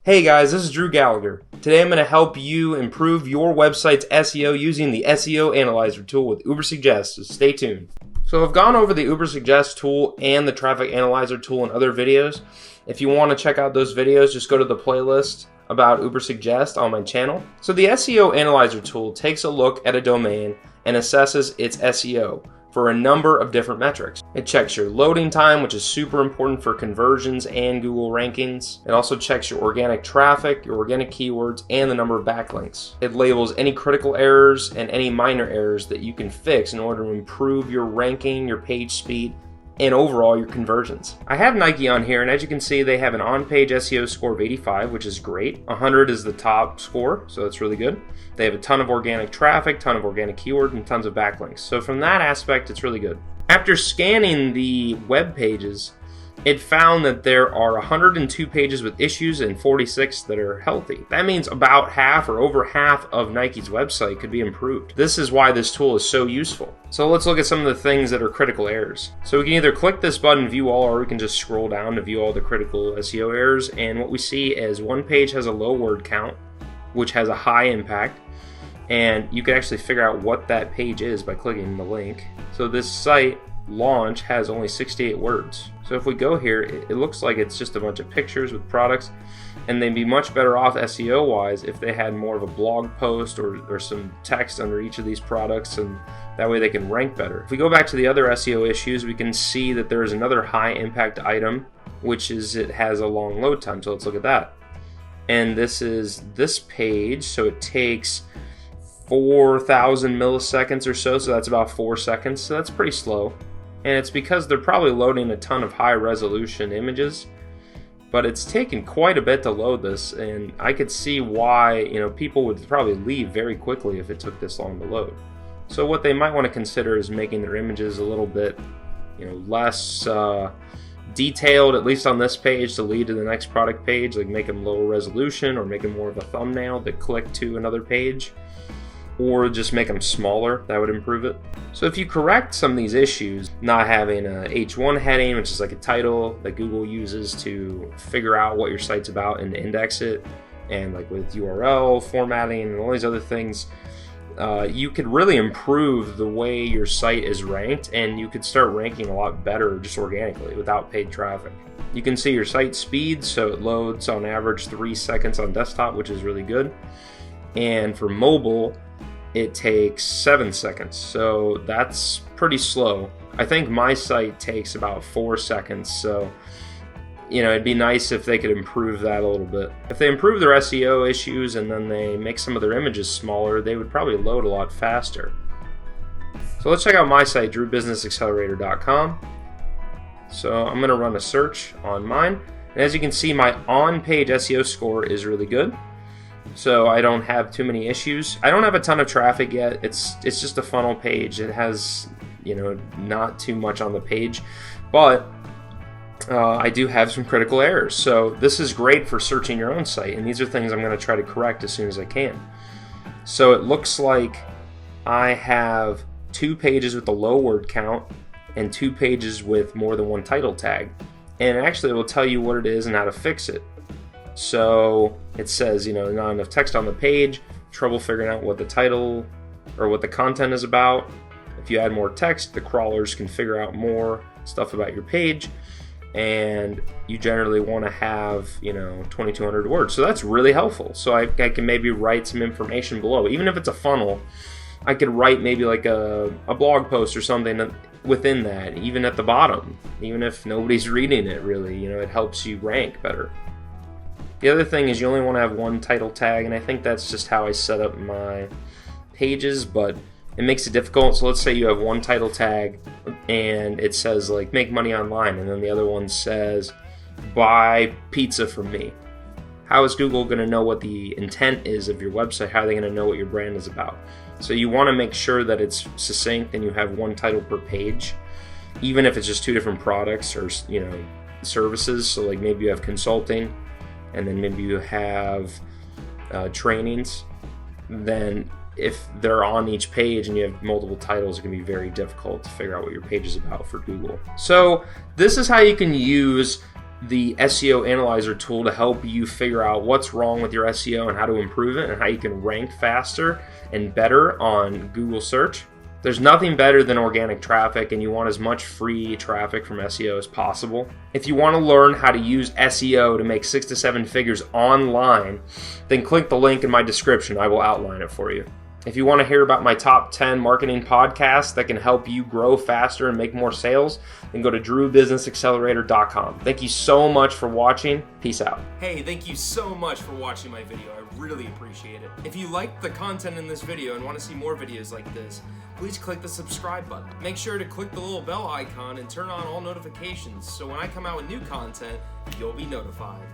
Hey guys, this is Drew Gallagher. Today I'm going to help you improve your website's SEO using the SEO Analyzer tool with Ubersuggest, so stay tuned. So I've gone over the Ubersuggest tool and the Traffic Analyzer tool in other videos. If you want to check out those videos, just go to the playlist about Ubersuggest on my channel. So the SEO Analyzer tool takes a look at a domain and assesses its SEO for a number of different metrics. It checks your loading time, which is super important for conversions and Google rankings. It also checks your organic traffic, your organic keywords, and the number of backlinks. It labels any critical errors and any minor errors that you can fix in order to improve your ranking, your page speed, and overall your conversions. I have Nike on here, and as you can see, they have an on-page SEO score of 85, which is great. 100 is the top score, so that's really good. They have a ton of organic traffic, ton of organic keywords, and tons of backlinks. So from that aspect, it's really good. After scanning the web pages, it found that there are 102 pages with issues and 46 that are healthy. That means about half or over half of Nike's website could be improved. This is why this tool is so useful. So let's look at some of the things that are critical errors. So we can either click this button, view all, or we can just scroll down to view all the critical SEO errors. And what we see is one page has a low word count, which has a high impact. And you can actually figure out what that page is by clicking the link. So this site launch has only 68 words. So if we go here, it looks like it's just a bunch of pictures with products, and they'd be much better off SEO wise if they had more of a blog post or some text under each of these products, and that way they can rank better. If we go back to the other SEO issues, we can see that there is another high impact item, which is it has a long load time. So let's look at that. And this is this page, so it takes 4,000 milliseconds or so that's about 4 seconds, so that's pretty slow. And it's because they're probably loading a ton of high resolution images, but it's taken quite a bit to load this, and I could see why people would probably leave very quickly if it took this long to load. So what they might want to consider is making their images a little bit less detailed, at least on this page, to lead to the next product page, like make them lower resolution or make them more of a thumbnail that click to another page, or just make them smaller. That would improve it. So if you correct some of these issues, not having a H1 heading, which is like a title that Google uses to figure out what your site's about and index it, and like with URL formatting and all these other things, you could really improve the way your site is ranked, and you could start ranking a lot better just organically without paid traffic. You can see your site speed, so it loads on average 3 seconds on desktop, which is really good. And for mobile, it takes 7 seconds, so that's pretty slow. I think my site takes about 4 seconds, so it'd be nice if they could improve that a little bit. If they improve their SEO issues and then they make some of their images smaller, they would probably load a lot faster. So let's check out my site, drewbusinessaccelerator.com. So I'm going to run a search on mine, and as you can see, my on-page SEO score is really good. So I don't have too many issues. I don't have a ton of traffic yet. It's just a funnel page. It has not too much on the page, but I do have some critical errors. So this is great for searching your own site, and these are things I'm going to try to correct as soon as I can. So it looks like I have 2 pages with a low word count and 2 pages with more than one title tag, and actually it will tell you what it is and how to fix it. So it says, not enough text on the page, trouble figuring out what the title or what the content is about. If you add more text, the crawlers can figure out more stuff about your page, and you generally want to have 2,200 words. So that's really helpful. So I can maybe write some information below. Even if it's a funnel, I could write maybe like a blog post or something within that, even at the bottom, even if nobody's reading it really. It helps you rank better. The other thing is you only want to have one title tag, and I think that's just how I set up my pages, but it makes it difficult. So let's say you have one title tag and it says like make money online, and then the other one says buy pizza from me. How is Google going to know what the intent is of your website? How are they going to know what your brand is about? So you want to make sure that it's succinct and you have one title per page, even if it's just 2 different products or services. So like maybe you have consulting, and then maybe you have trainings. Then if they're on each page and you have multiple titles, it can be very difficult to figure out what your page is about for Google. So this is how you can use the SEO Analyzer tool to help you figure out what's wrong with your SEO and how to improve it and how you can rank faster and better on Google search. There's nothing better than organic traffic, and you want as much free traffic from SEO as possible. If you want to learn how to use SEO to make 6 to 7 figures online, then click the link in my description. I will outline it for you. If you want to hear about my top 10 marketing podcasts that can help you grow faster and make more sales, then go to drewbusinessaccelerator.com. Thank you so much for watching. Peace out. Hey, thank you so much for watching my video. I really appreciate it. If you liked the content in this video and want to see more videos like this, please click the subscribe button. Make sure to click the little bell icon and turn on all notifications so when I come out with new content, you'll be notified.